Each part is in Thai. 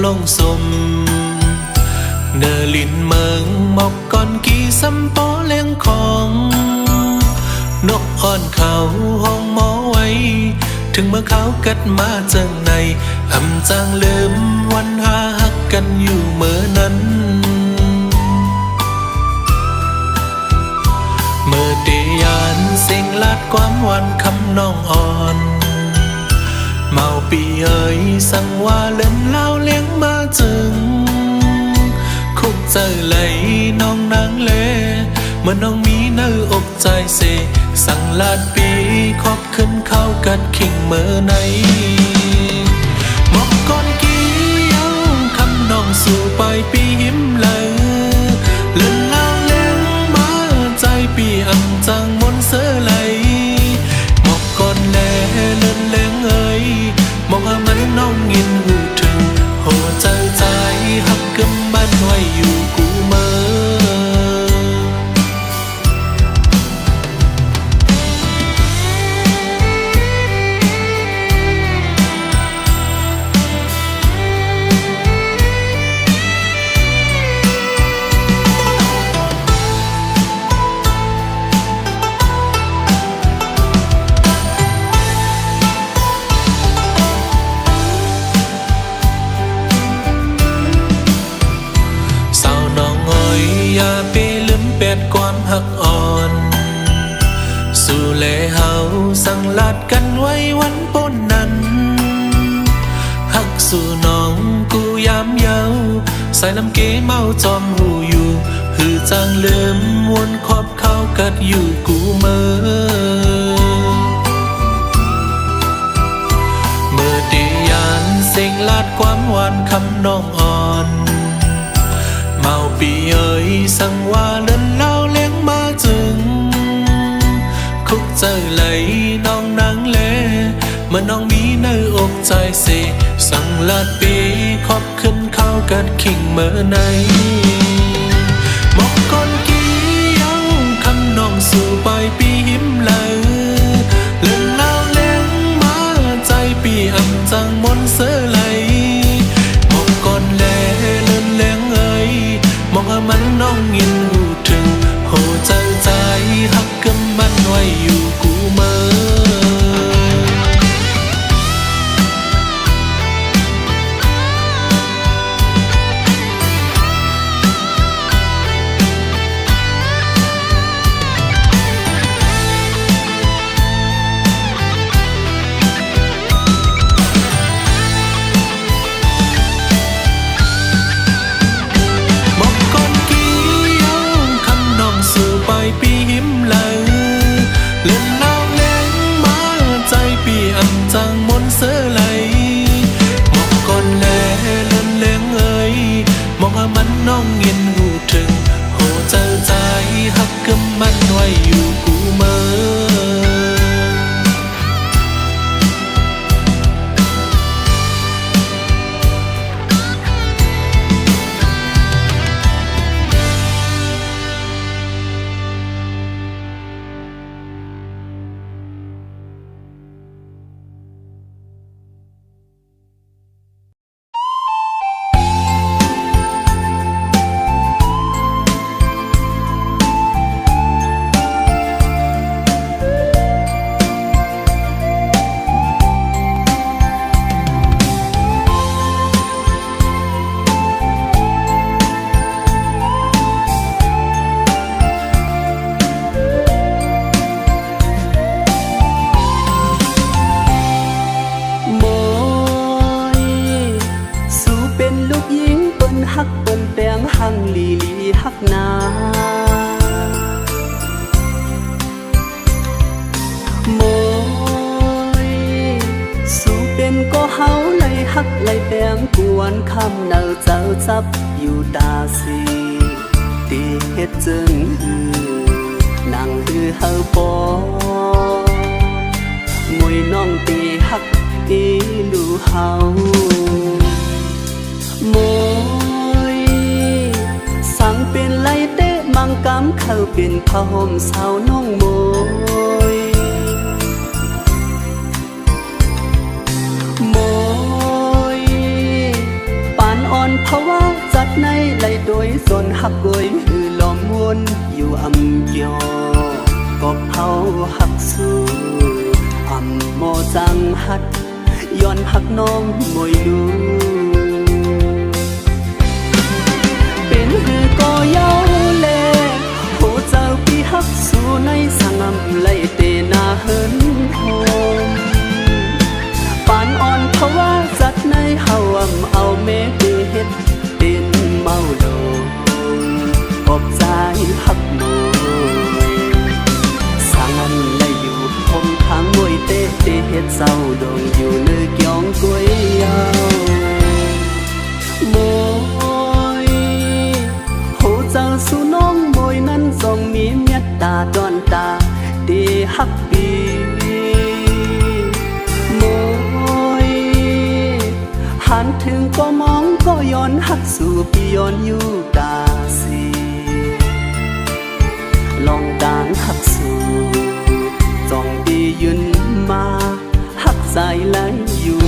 ลงสมเนลินเมืองหมอกก่อนกี่ซ้ำปอเลี้ยงของนกอ่อนเขาห้องหมอไว้ถึงเมื่อเขากัดมาจังในอำจางลืมวันหาหักกันอยู่เมื่อนั้นเมื่อเดียนเสียงลาดความหวานคำน้องอ่อนเมาปีเอ๋ยสั่งว่าเล่นเล่าเลี้ยงมาจึงคุกเจอไหลน้องนางเลเมื่อน้องมีเนื้ออกใจเสสั่งลาดปีขอบขึ้นเข้ากัดขิงเมื่อไหนหมอกก่อนกี้เย้าคำน้องสู่ไปปีหิมเลยเล่นเล่าเลี้ยงมาใจปีอังจังมนเสือไหลหมอกก่อนแลเล่นเลี้ยงเอ๋ยมองว่ามันน้องยินหูถึงหัวใจใจหักกำบ้านไว้อยู่กูเมื่ออย่าไปลืมเป็ดความหักอ่อนสู่แลเฮาสั่งลาดกันไว้วันปนนั้นหักสู่น้องกูยามเยาใส่ลำเกเมาจอมหูอยู่หือจางลืมวนขอบเข้ากัดอยู่กูเมื่อดียานเสียงลาดความหวานคำน้องอ่อนเมาปีเอ๋ยสั่งว่าเล่นเล่าเลี้ยงมาจึงคุกเจอไหลน้องนางเลเมื่อน้องมีเนื้ออกใจเสสั่งลาดปีขอบขึ้นเข้ากัดขิงเมื่อไหนหมอกก่อนกี้เย้าคำน้องสู่ไปปีหิมเลยเล่นเล่าเลี้ยงมาใจปีอำจังมนเสือไหลหมอกก่อนแลเล่นเลี้ยงเอ๋ยมองว่ามันน้องยินหูถึงโหใจใจหักกำมันไว้อยู่กูเมื่อปีหิมเลยเล่นเล่าเลี้ยงมาใจปีอันจังมนเสือไหลหมอกก่อนแลเล่นเลี้ยงเอ๋ยมองว่ามันน้องยินหูถึงโหเจอใจหักกำมันไว้อยู่กูเมื่อหังลีลีหักนาโมยสู่เป็นก็เฮาไล่หักไล่แปมกวนคำเนาเจ้าจับอยู่ตาสีตีเฮ็ดจึงนั่งฮือเฮาปอมวยน้องตีหักอีลูเฮาโมสั่งเป็นไล่เตะมังกำเข้าเป็นผ้าห่มสาวน้องโมยโมยปาน เพราะว่าจัดในไหลโดยส่วนหักกวยหือลอมวนอยู่อำเกียวก็เผาหักสู้อำโมจังหัดย้อนหักน้องมวยลูเป็นหือก็เย้าแลโหเจ้าปีหักสู้ในสังอำไหลเตนาเฮินโฮมปานอ่อนเพราะว่าจัดในเฮาเอาเมเฮ็ดเป็นเมาโลปอบใจหักมวยสังอันได้อยู่คมทางมวยเตเฮ็ดเศร้าดงอยู่เนื้อเกี่ยงกวยยาวมวยโหเจ้าสู่น้องมวยนั้นทรงมีเมตตาดอนตาดีหักปีหันถึงก็มองก็ย้อนหักสู่ปีย้อนอยู่ตาสีลองด่างหักสู่จ้องดียืนมาหักใจไหลอยู่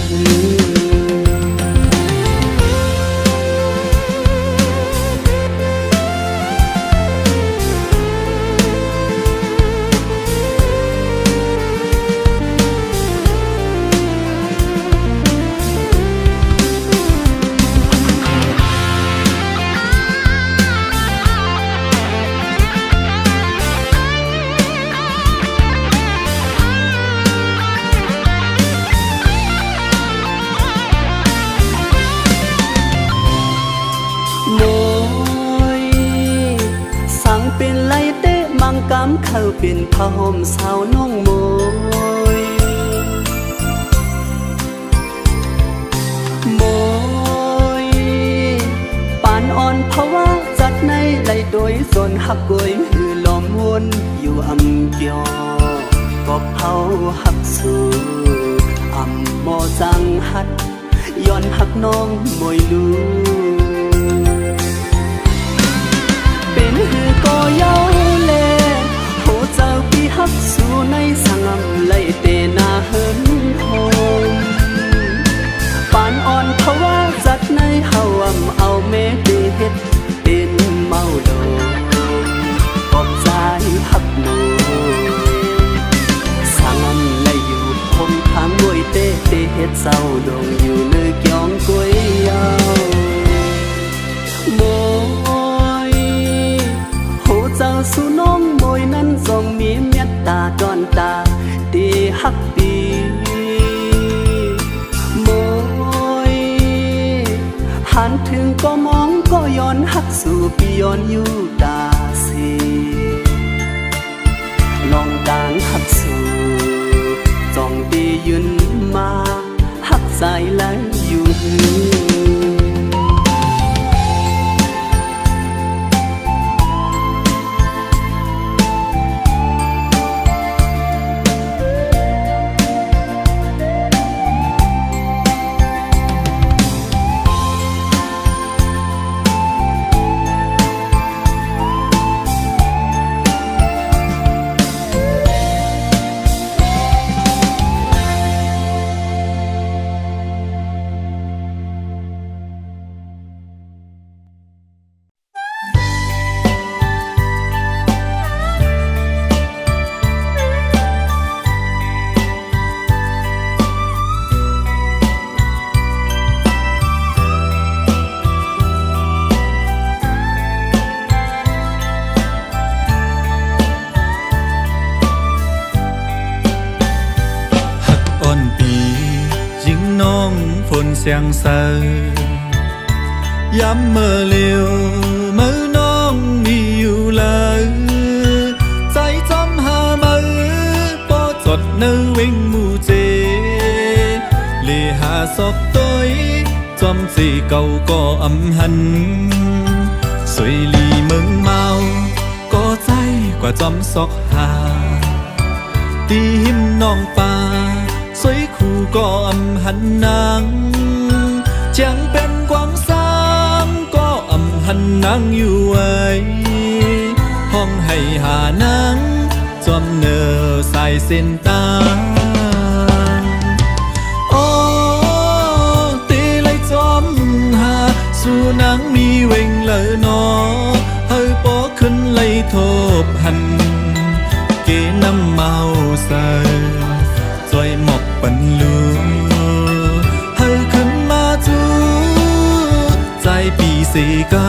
กำเข้าเป็นผ้าห่มสาวน้องมวยมวยปานอ่อนเพราะว่าจัดในไหลโดยส่วนหักกวยหือลอมวนอยู่อำเกียวก็เผาหักสู้อำโมจังหัดย้อนหักน้องมวยลูเป็นหือก็เย้าแลเจ้าปีหักสู่ในสังอำไหลเตนาเฮินโฮมปานอ่อนเพราะว่าจัดในเฮาเอาเมเฮ็ดเป็นเมาโลปอบใจหักมวยสังอำไหลอยู่คมทางมวยเตเฮ็ดเศร้าดงอยู่เนื้อเกี่ยงกวยยาวมวยโหเจ้าสู่น้องมวยนั้นทรงมีเมตตาดอนตาดีหักปีมวยหันถึงก็มองก็ย้อนหักสู่ปีย้อนอยู่ตาสีลองด่างหักสู่จ้องดียืนมาหักใจไหลอยู่Giang sơ dám mơ liều mơ non yêu lời trái chấm hà mơ bỏ giọt nơi quên mù chê lì hà sọc tôi chấm gì cầu có âm hân suy lì mừng mau có trái quả chấm sọc hà tim non pa suy khu có âm hân nắng chẳng bên quang sáng có âm hân nắng yêu ấy hong hay hà nắng chom nở sai xin ta ô tê lấy chom hà su นางมีเวงเลยนอเฮาปอขึ้นไล่ทบหันเกน้ำเมาใส่จอยหมอกปันลูเฮาขึ้นมาจูใจปีสีกำ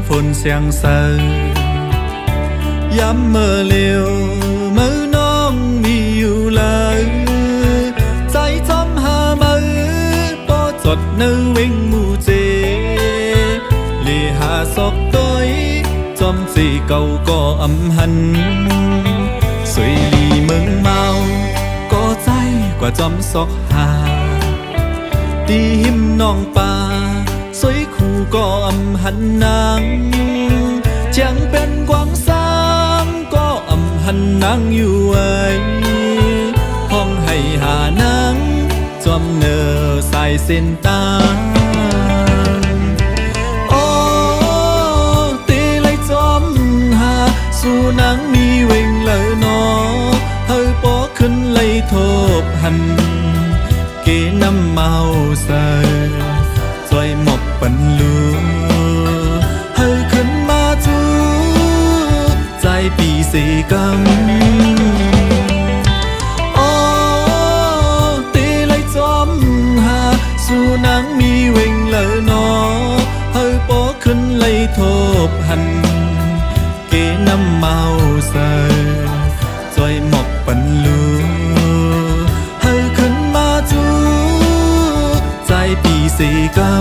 ฝนเสียงเศร้าย้ำเมื่อเลี้ยวเมื่อน้องมีอยู่เลยใจจำหามือปอจดเนื้อวิ่งมูเจเลีหาศอกต้อยจอมสีเก่าก็อำหันสวยลีเมืองเมาก็ใจกว่าจอมศอกหาตีหิมน้องป่าสวยคู่ก็อำหันนางจังเป็นกวางสางก็อำหันนางอยู่ไว้ห้องให้หานางจอมเนอสายเส้นตาโอ้ตีไลจอมหาสู่นางมีเวงเลยนอเฮาปอขึ้นไลทบหันเกน้ำเมาใส่จอยหมอกปันลูเฮาขึ้นมาจูใจปีสีกำโอ้ตีไลจอมหาสู่นางมีเวงเลยนอเฮาปอขึ้นไลทบหันเกน้ำเมาใส่จอยหมอกปันลูเฮาขึ้นมาจูใจปีสีกำ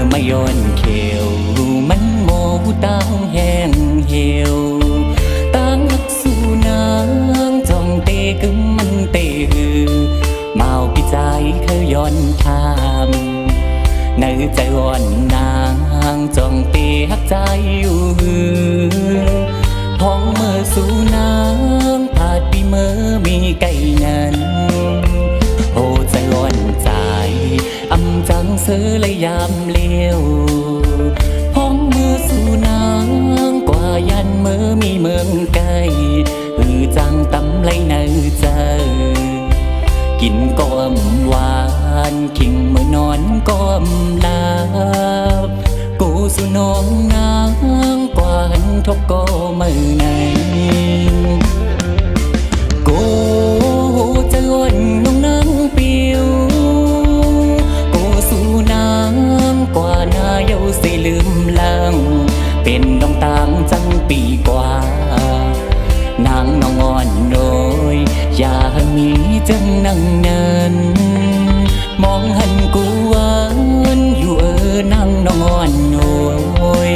ไม่ย้อนเขียวมันโมตั้งแห้งเหี่ยวตั้งหักสู่นางจองเตกึมมันเตหือเมาปีใจเขาย้อนทามในใจอ่อนนางจองเตหักใจอยู่ท้องเมื่อสู่นางผาดปีเมื่อมีไก่นั้นโอ้ใจอ่อนใจอำจังเสือเลยยามเลี้ยวพ้องมือสู่นางกว่ายันเมื่อมีเมืองไกลจังตำไหลในใจกินก้อมหวานขิงเมื่อนอนก้อมลาบกูสู่น้องนางกว่าหันทบก็มือในกูจะอ่อนน้องนางเปียวกว่าหน้าเย้าสิลืมลางเป็นน้องต่างจังปีกว่านางน้องอ่อนโดยอย่ามีจังนั่งเนินมองหันกูวันอยู่นางน้องอ่อนโดย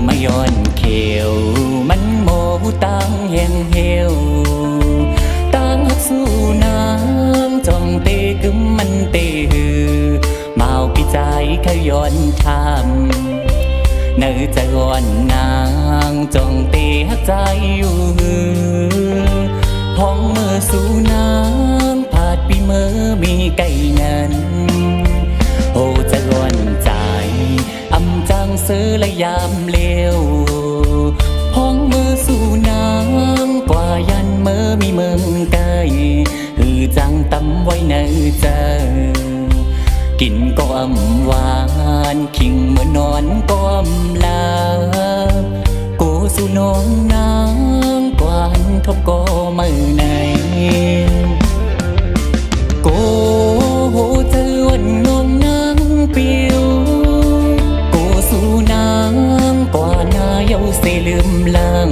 ไม่ย้อนเขียวมันโมตั้งแห้งเหี่ยวตั้งหักสู่น้ำจองเตกึมมันเตหือเมาปีใจเขาย้อนทำเนื้อใจอ่อนนางจองเตหักใจอยู่ ห้องเมื่อสู่นางผาดปีเมื่อมีไก่นั้นโอ้จะล้วนใจอำจังซื้อและยามเลี้ยวห้องเมื่อสู่นางกว่ายันเมื่อมีเมืองไก่หือจังตำไว้ในใจกินก็อำหวานคิงเมื่อนอนก็อำลากูสู่น้องนางกวานทบก็มือในกูเจอวันน้องนางเปียวกูสู่นางกว่านาเยาเสลืมลัง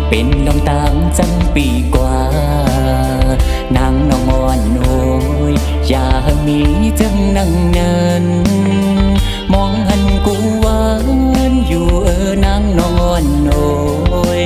เป็นลมตามจังปีกว่านางน้องอ่อนโอยอย่ามีจังนั่งเนินมองหันกูหวานอยู่นางน้องอ่อนโอย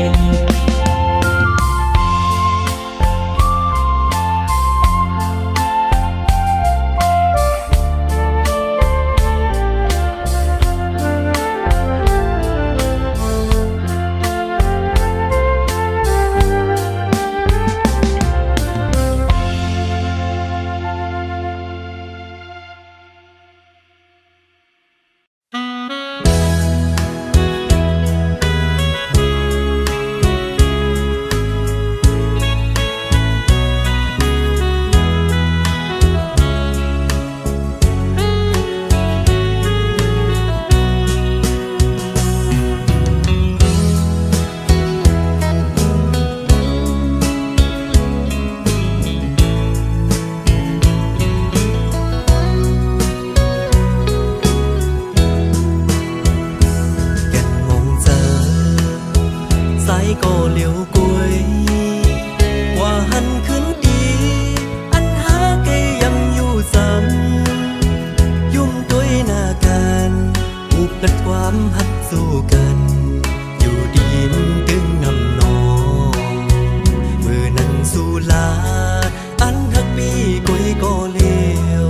ก็เลี้ยวกุยว่าหันขึ้นดีอันหาเกยำอยู่ซ้ำยุ่มตัวหน้ากันอุบลัดความหักสู้กันอยู่ดินตึงนำนองมือนั้นสู้ลาอันหักปีกุยก็เลี้ยว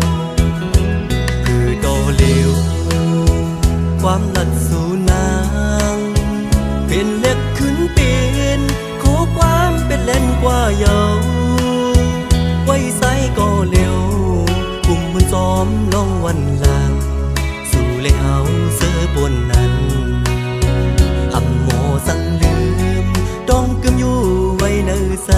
คือต่อเลี้ยวความลัดสู้นางเป็นเล็กขึ้นเป็นขอความเป็นเล่นกว่าเยาไว้ใส่ก็เร็วกลุ่มมันซ้อมลงวันหลังสู่เลยเฮาเสือบนนั้นอำโมสั่งลืมต้องกึมอยู่ไว้ในใจ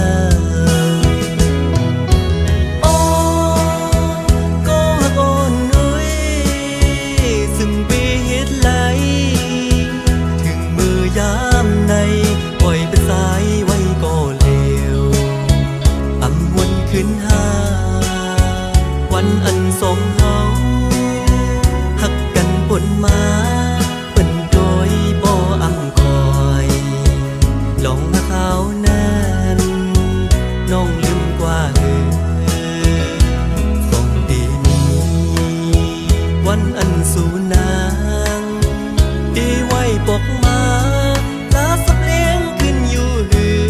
ขึ้นหาวันอันสองเฮาหักกันบนมาเป็นโดยบ่อำคอยลองมาเขานั้นน้องลืมกว่าส่งดีนี้วันอันสู่นางดีไว้ปกมาลาสับเลี้ยงขึ้นอยู่หือ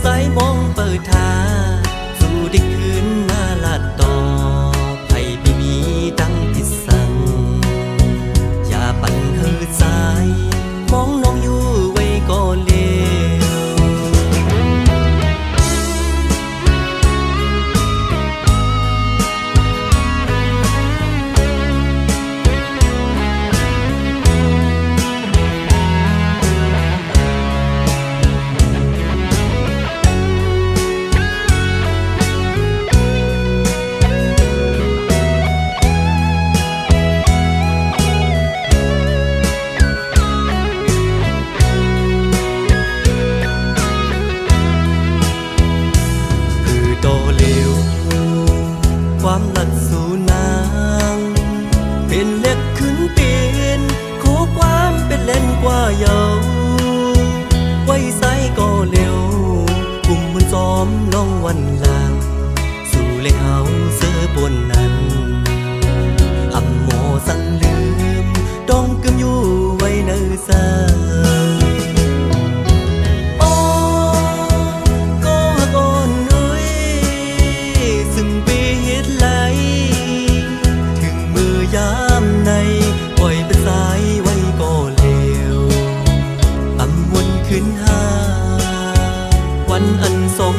สายมองเปิดทางได้คืนมาลาดต่อไผ่ไม่มีดังที่สั่งอย่าปั่นเฮือสายมองน้องอยู่ไว้ก็เลความหลัดสู่นางเป็นเล็กขึ้นเป็นขอความเป็นเล่นกว่าเยาไว้ใส่ก็เร็วกลุ่มมันซ้อมลงวันหลังสู่เลยเฮาเสือบนนั้นอำโมสั่งลืมต้องกึมอยู่ไว้ในใจยามในปล่อยเป็นสายไว้ก็เลวอำวนขึ้นหาวันอันสอง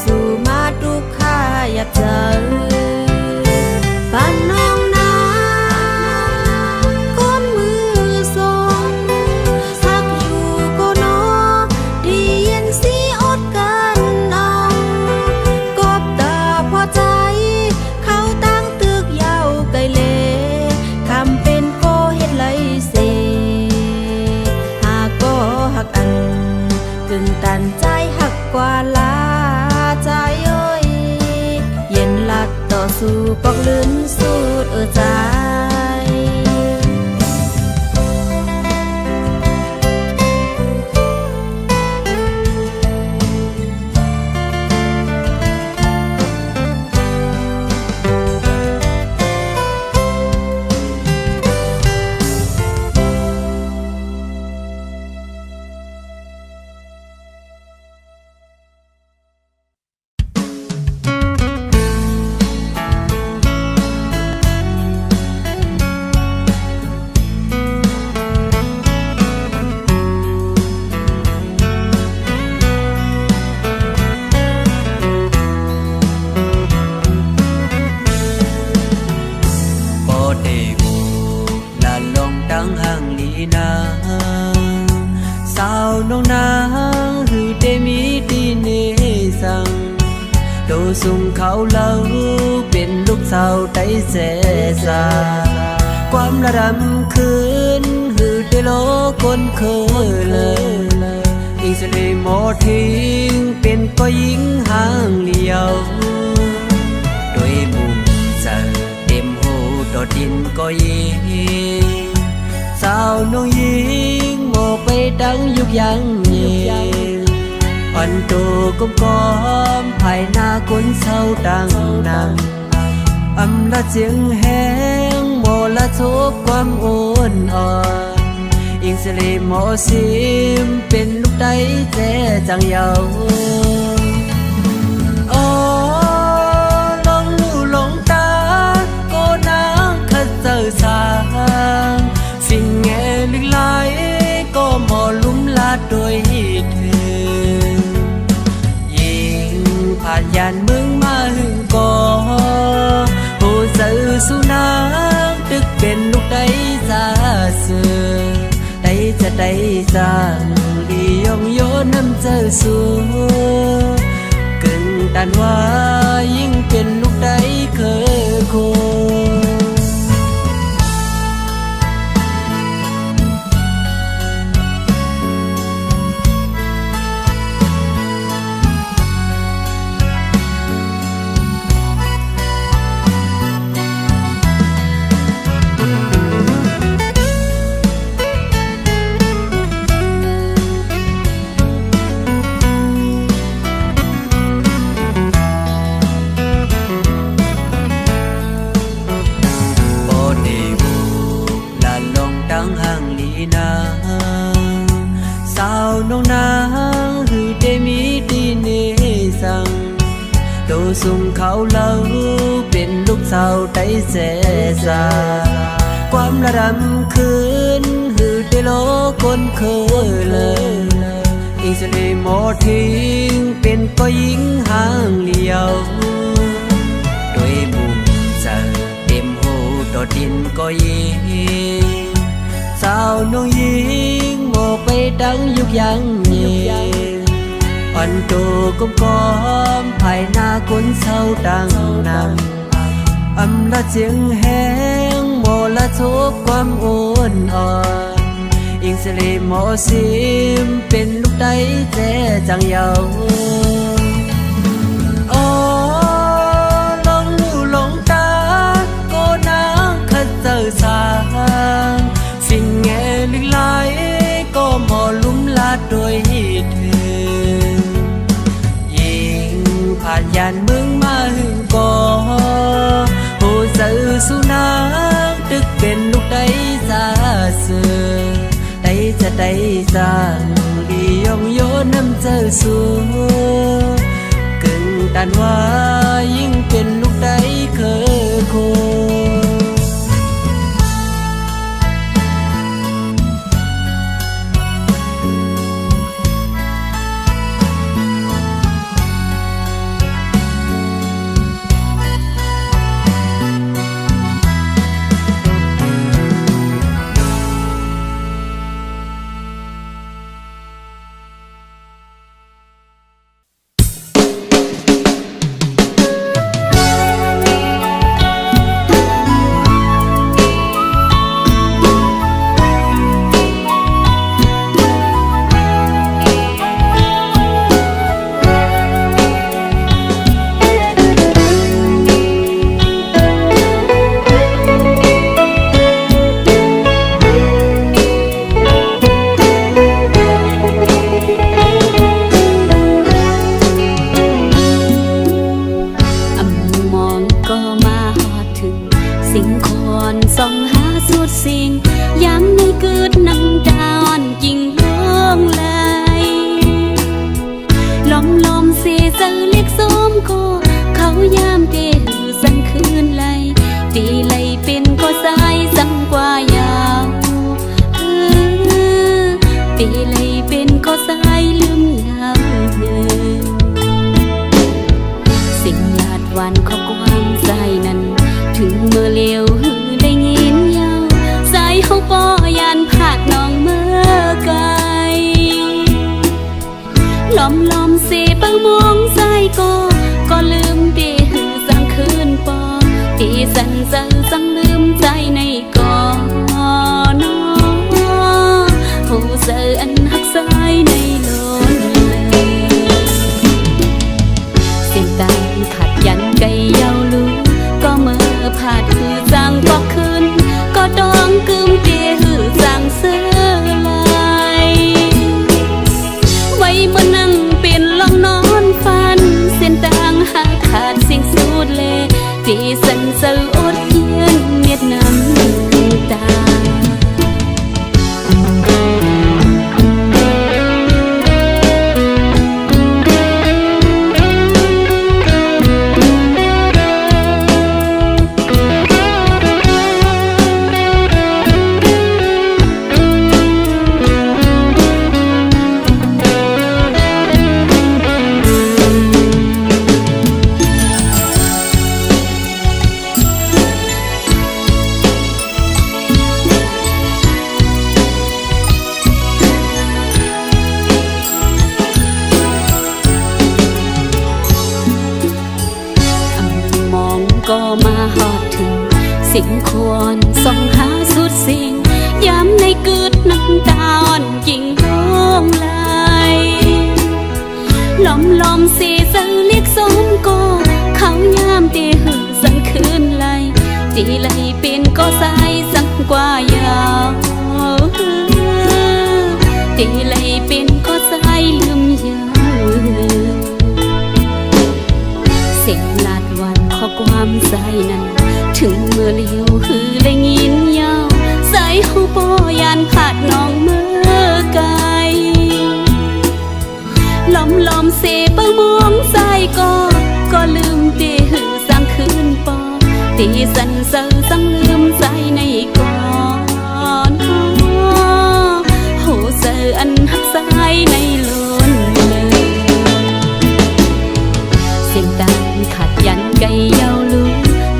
สู่มาทุกข้าอยากเจอบ้านน้องนาคนมือสองสักอยู่ก็นอดีเย็นสีอดกันเอากบตาพอใจเขาตั้งตึกยาวไกลเลคำเป็นโกเฮ็ดไรเสหาก็หักอันกึ่งตันใจหักกว่าลาใจเอ้ยเย็นลัดต่อสู้ปอกลื่นสูดใจ น้องนางหือได้มีดีเนสังโดสุงเขาเล่าเป็นลูกสาวไต้เสสาความละรำคืนหือได้โลคนเคยเลยอิงสลีหมอทิ้งเป็นก็ยิงห่างเลียวโดยมุมเจอเต็มหูดอดินก็ยิงสาวน้องยิงโมไปดังยุกยังเย็นอ่อนตัวก้มก้อมภายหน้าคนเศร้าดังนังอำละเสียงแห้งโมละทุกความอ่อนอ่อนอิงสลีหมอซิมเป็นลูกไต้แท้จังเยาลองลู่ลงตาก็นางขัดเจอสางฟิงแงลึกไหลก็หมอลุ่มลาดโดยเธอยิงผ่านยานมึงมาหึงก่อผู้สื่อสุนัขตึกเป็นลูกได้ซาเสือได้จะได้สร้างดียองโยน้ำเจอสูกึ่งตันว่ายิ่งเป็นลูกได้เคยโคสาวน้องนางหือได้มีดีเนสังโดสุงเขาเล่าเป็นลูกสาวไต้เสสาความละรำคืนหือได้โลคนเคยเลยอิงสลีหมอทิ้งเป็นก็ยิงห่างเลียวโดยมุมเจอเต็มหูดอดินก็ยิงสาวน้องยิงโมไปดังยุกยังเย็นอ่อนตัวก้มก้อมภายหน้าคนเศร้าดังนังอำละเสียงแห้งโมละทุกความอ่อนอ่อนอิงสลีหมอซิมเป็นลูกไต้แท้จังเยาลองลู่ลงตาก็นางขัดเจอสางฟิงแงลึกไหลก็หมอลุ่มลาดโดยเธอยิงผ่านยานมึงมาหึงก่อผู้สื่อสุนัขตึกเป็นลูกได้ซาเสือได้จะได้สร้างดียองโยน้ำเจอสูกึ่งตันว่ายิ่งเป็นลูกได้เคยโค ปอยันผาดน้องเมื่อไกลล้อมเสปังมองใจก็ลืมดีหือสังคืนปอที่สันเจอสังลืมใจในก่อนอหูเจออันหักสายในล้นเลยเส้นตายขาดยันไกเยาลูก็เมื่อผาดหือจางก็คืนก็ดองกึมเดีหือจางเสื้อลายไว้เมื่อนั่งเป็นลองนอนฟันเส้นต่างหาขาดสิ่งสุดเลที่สันเซออดเยียนเมียดน้ำตาก็มาหอดถึงสิ่งควรส่องหาสุดสิ่งย้ำในกึดน้ำตาอ่อนยิ่งร้องไหลล้อมสีเสือเรียกสมก็เขายามตีหือสังคืนไหลตีไหลเป็นก็สายสังกว่ายาวตีไหลเป็นก็สายลืมยาวเสียงลาดวันข้อความใจนั้นถึงเมื่อเลี้ยวหือได้ยินยาวใส่หูปอยันผาดน้องเมื่อไกลล้อมเสปังมองใจก็ลืมตีหือสังคืนปอตีสันเซอสังลืมใจในก่อนโหเจออันหักสายในล้นเลยเส้นตายขาดยันไกเยาลู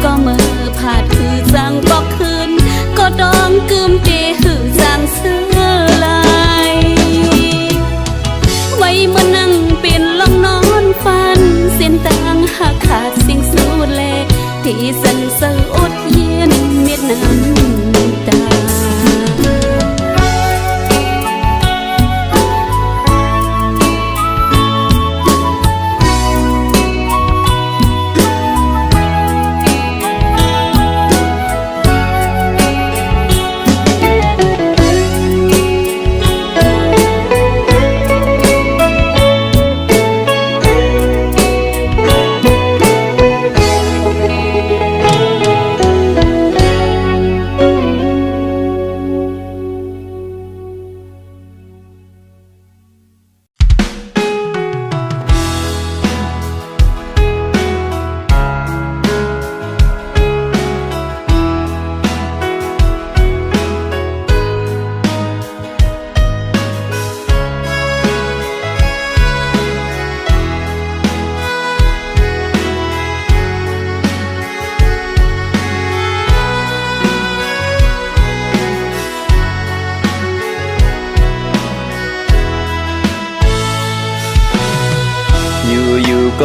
ก็เมื่อผาดหือจางก็คืนก็ดองกึมเตหือจางเสื้อลายไว้เมื่อนั่งเป็นลองนอนฟันเส้นต่างหาขาดสิ่งสูดแลที่สันเซออดเย็นเม็ดน้ำตา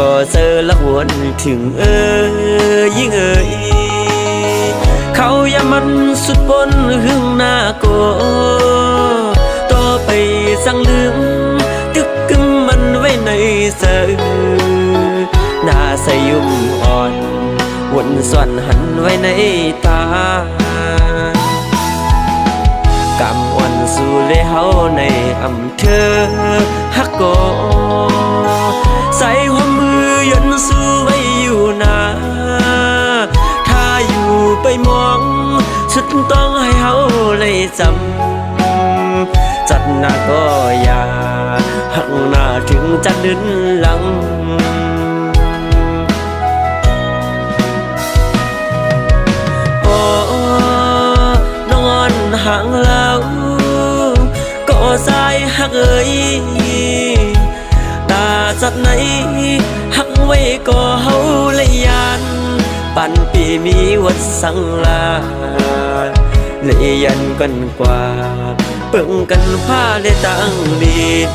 ก็เจอละวนถึงยิ่งเขาอย่ามันสุดบนหึงหน้าก็ต่อไปสั่งลืมตึกกึมมันไว้ในเสือหน้าใสยุ่มอ่อนวนส่วนหันไว้ในตากำวันสู่เลยเฮาในอำเภอฮักโกใส่หัวมือยันสู้ไว้อยู่นาถ้าอยู่ไปมองสุดต้องให้เฮาเลยจำจัดหน้าก็อย่าหักหน้าถึงจะลืนหลังโอ้นอนห่างแล้วก็สายหักตาจัดไหนหักไว้ก็เฮาเลยยานปันปีมีวัดสังลา เลยยันกันกว่าเปิ่งกันผ้าเลยตั้งดีด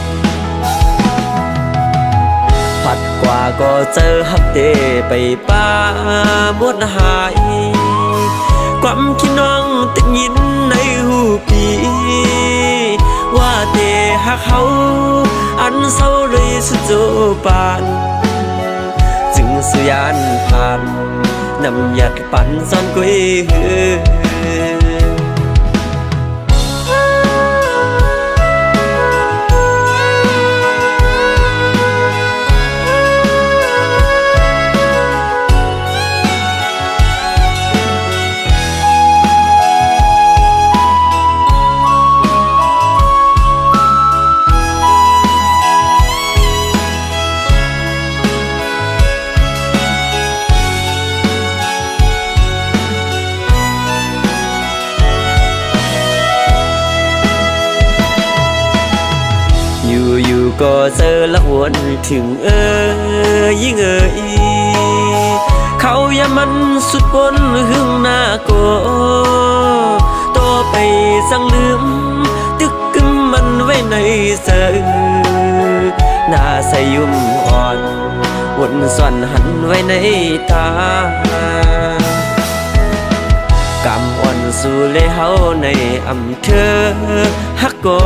ผัดกว่าก็เจอฮักเตไปป้าหมดหายความคิดน้องติดยินในหูปีว่าเตฮักเขาอันเศร้าเลยสุดโจปานจึงสุยานผ่านนำหยัดปั่นซ่อนกุ้ยอยู่ก็เจอละวนถึงยิ่งเขาอย่ามันสุดบนหึงหน้าก็ต่อไปสั่งลืมตึกกึมมันไว้ในเสือหน้าใสยุ่มอ่อนวนส่วนหันไว้ในตากำอ่อนสู่เลยเฮาในอำเภอฮักก็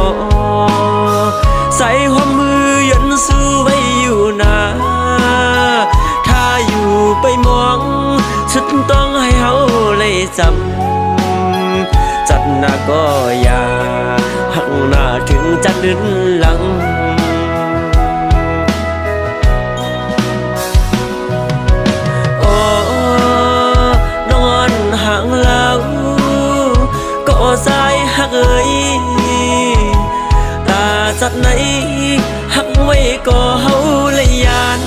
ใส่หัวมือยันสู้ไว้อยู่นาถ้าอยู่ไปมองสุดต้องให้เฮาเลยจำจัดหน้าก็อย่าหักหน้าถึงจะลื่นหลังโอ้นอนห่างแล้วก็สายหักจัดไหนหักไว้ก็เฮาเลยยาน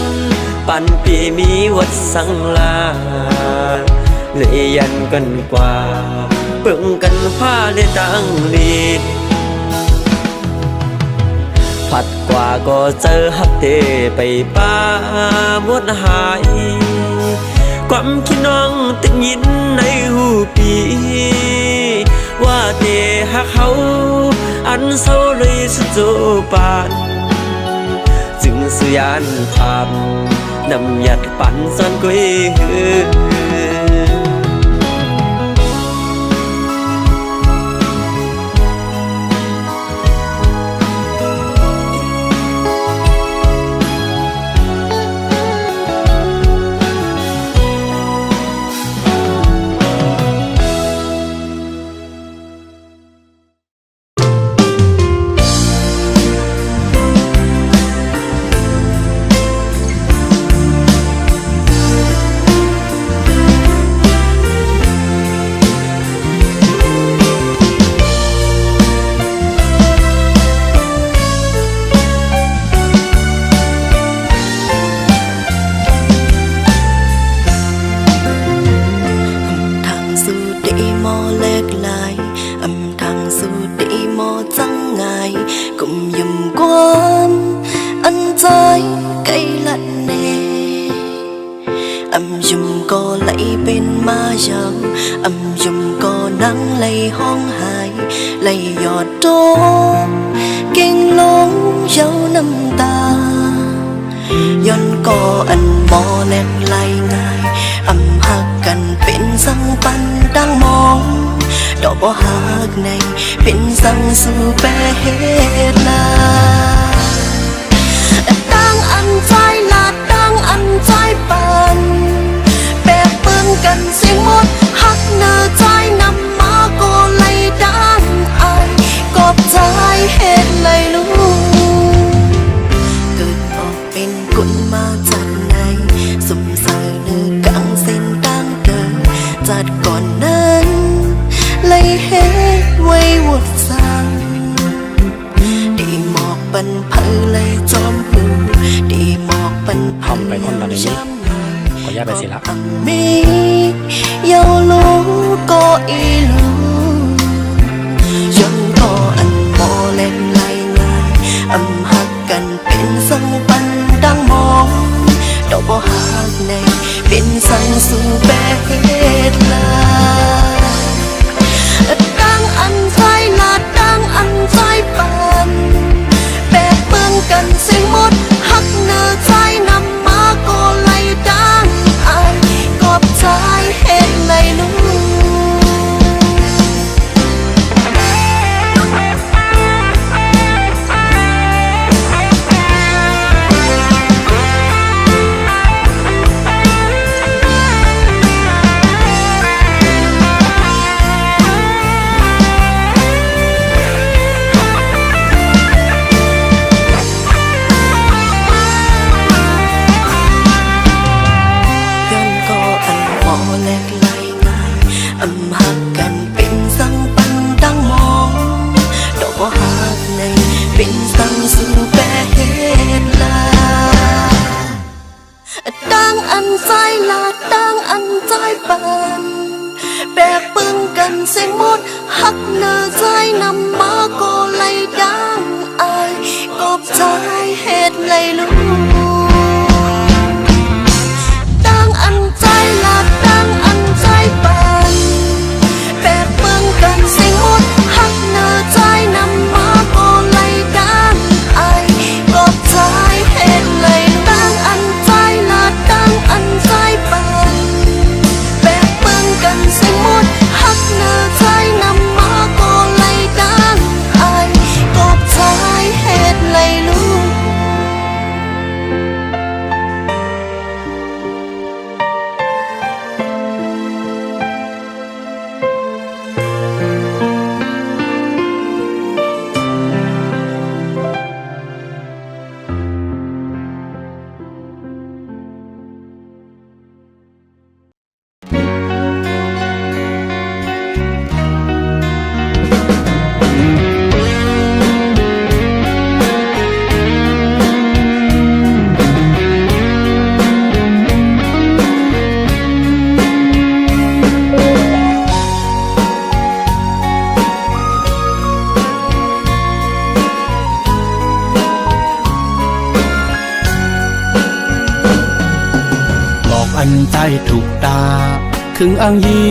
ปั่นปีมีวัดสังลาเลยยันกันกว่าเปิ่งกันผ้าเลยตั้งลีดผัดกว่าก็เจอฮักเตไปป้าหมดหายความคิดน้องติดยินในหูปีว่าเตฮักเขาอันเศร้าเลยสุดโจปานจึงสุยานภาพนำหยัดปั่นซ่อนกุ้ยห้องหายไหลหยอดโตเก่งลงเย้าน้ำตาย้อนก่ออันบ่แลกไหลง่ายหักกันเป็นสังปันดังมองดอกบ่หักในเป็นสังสู่แปรเหตุลาตั้งอันใจลาตั้งอันใจปันแปรเปิ้งกันเสียงหมดหักเนื้อใจนำก็เลยด้านอายกอบใจเหตุเลยลูกเกิดออกเป็นกุนมาจากไหนสมสารเนื้อกลางเส้นตั้งเกิดจัดก่อนนั้นเลยเหตุไว้วุดสั่งดีหมอกปันเพลเลยจอมหูดีหมอกปันทำไปคนละนี้ขออนุญาตไปสิละมีเยาลูก็อีลู ถูกตาครึ่งอ่างยี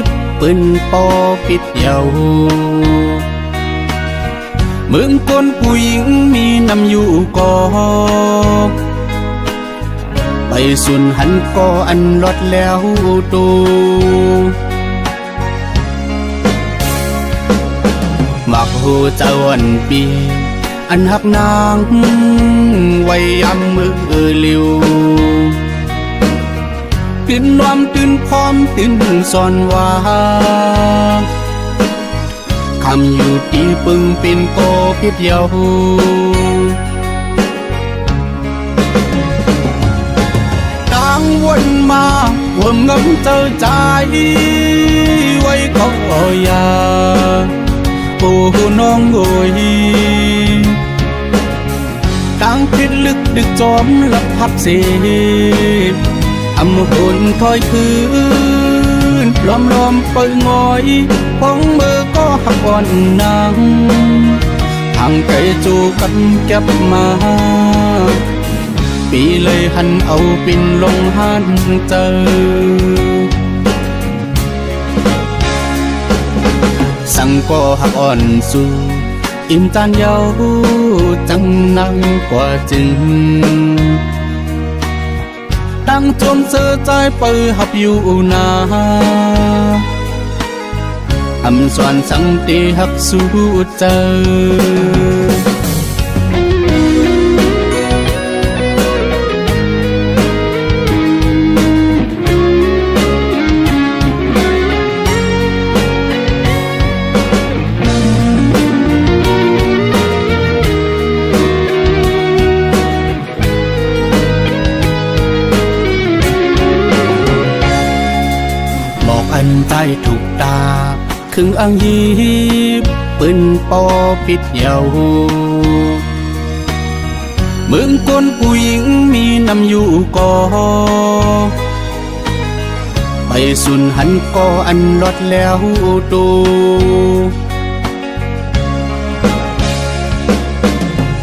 บปืนปอปิดเยาเมืองคนผู้หญิงมีนำอยู่ก่อไปสุนหันก็อันลดแล้วตูมักหูเจ้าอันปีอันหักนางไว้ยำมือเลิวตื่นนวมตื่นพร้อมตื่นสอนว่าคำอยู่ตีปึงเป็นโกพิษเยาต่างวนมาวนงำเจอใจไว้ก็อยาโอ้น้องโอยต่างคิดลึกดึกจอมลับพับเสพอำหุ่นถอยคืนล้อมเปิดงอยของมือก็หักอ่อนนางทางไกลจูกันเก็บมาปีเลยหันเอาปินลงหันเจอสั่งก็หักอ่อนสู่อิ่มจานเยาจังนังกว่าจึงตั้งจมเสือใจเปิดหับอยู่นาอำสวนสังตีหักสู้เจออันใจถูกตาครึ่งอ่างยีบปืนปอปิดเยาเมืองคนผู้หญิงมีนำอยู่ก่อไปสุนหันก็อันลดแล้วตู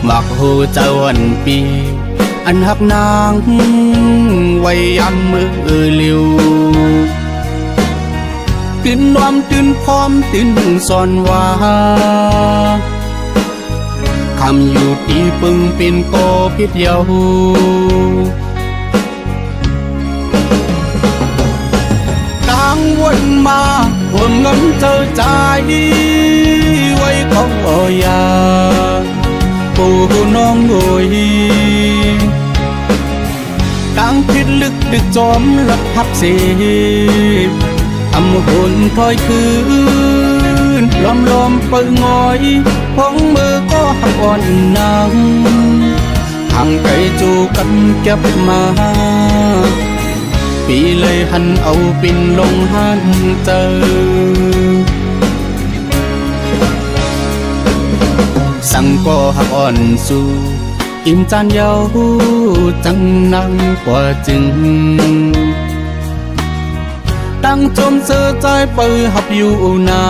มักหูเจ้าอันปีอันหักนางไว้ยำมือเลิวตื่นนวมตื่นพร้อมตื่นสอนว่าคำอยู่ตีปึงเป็นโกพิษเยาต่างวนมาวนงำเจอใจไว้ก็อยาโอ้น้องโอยต่างคิดลึกดึกจอมลับพับเสพอำหุ่นถอยคืนล้อมเปิดงอยของมือก็หักอ่อนนางทางไกลจูกันเก็บมาปีเลยหันเอาปินลงหันเจอสั่งก็หักอ่อนสู่อิ่มจานเยาจังนังกว่าจึงตั้งจมเสือใจเปิดหับอยู่นา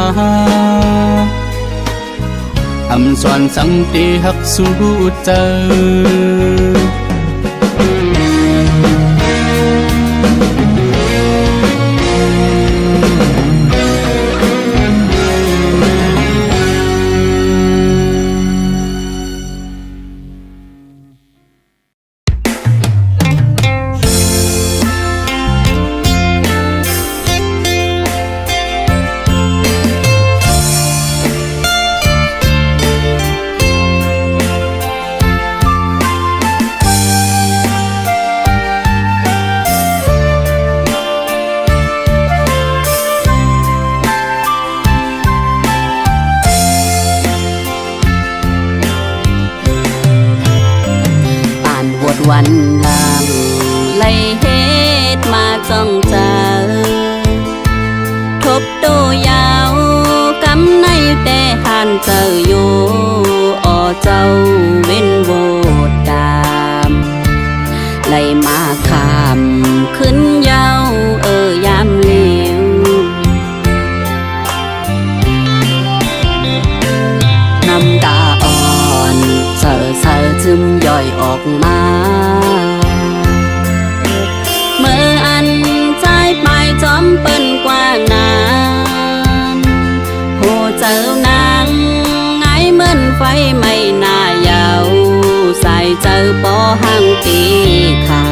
อำสวนสังตีหักสู้เจอ วันหลังไล่เฮ็ดมาจ้องเจอทบโตยาวกำในแต่หันเจออยู่อ่อเจ้าเว้นโวดตามไล่มาคำขึ้นเยาวยามเหลวน้ำตาอ่อนเซอซึมย่อยออกมาเมื่ออัน ไม่น่ายาวใส่เจอปอหังตีขา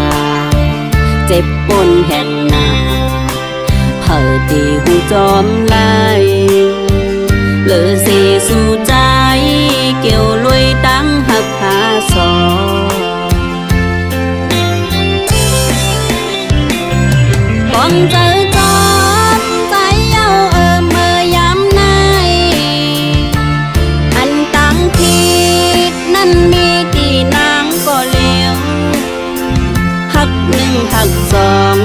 เจ็บปนแห่งหนาเผอตีหูจอมไลเหลือเสียสู่ใจเกี่ยวลุยตั้งหักหาสอก่อนเจอจอดใจเอาเมื่อยามไหนอันตั้งผิดนั้นมีตีนางก็เลวหักหนึ่งหักสอง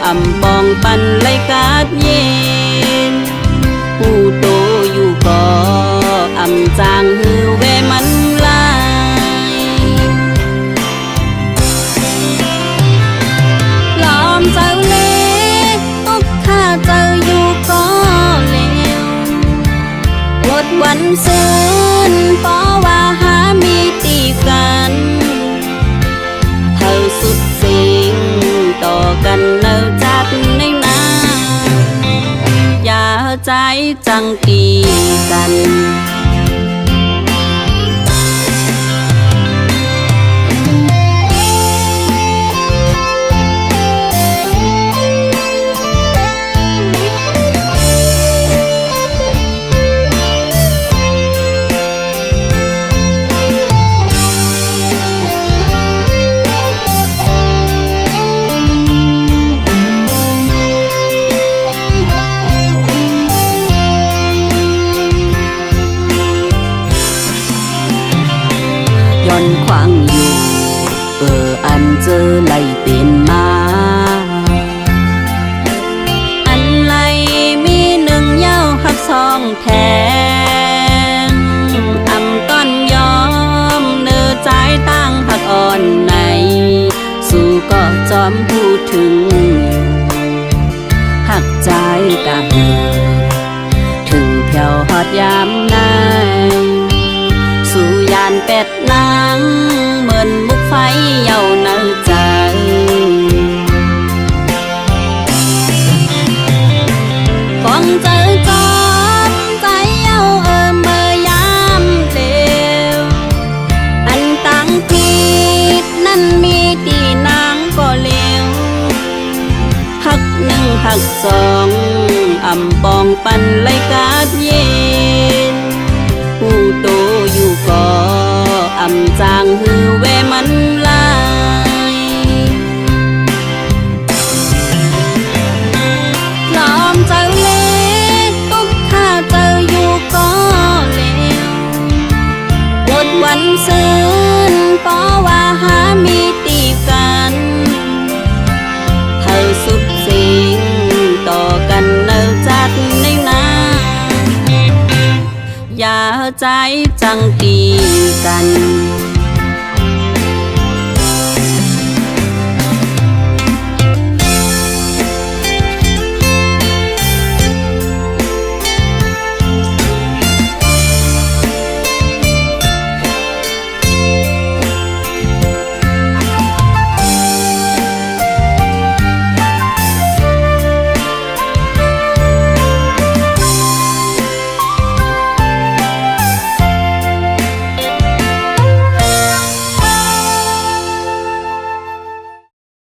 อำปองปันไลกาดเย็นผู้โตอยู่ก็อำจางหือเวมันลายหลอมเจ้าเล่ตกข้าเจ้าอยู่ก็เลวอดวันซื่นเพราะว่าหามีตีกันเธอสุดสิ่งต่อกันเนิ่จัดในนาอย่าใจจังตีกัน ย้อนขวางอยู่อันเจอไหลเป็นมาอันไหลมีหนึ่งเย้าหักสองแทงอำก้อนยอมเนื้อใจตั้งหักอ่อนในสู่ก็จอมพูดถึงหักใจกะเหือถึงเพียวหอดยามไหนสู่ยานเป็ดนางเหมือนมุกไฟเย้าเนื้อใจก่อนเจอจอดใจเย้าเมื่อยามเดียวอันตั้งผิดนั้นมีตีนางก็เลวหักหนึ่งหักสองอำปองปันไลกาดเย็นผู้โตอยู่ก็อำจางหือเวมันลายหลอมเจ้าเล่ตุกข้าเจ้าอยู่ก็เลวอดวันซื่นเพราะว่าหามีตีกันเธอสุดสิ่งต่อกันเนิ่นจัดในนาอย่าใจจังตีกัน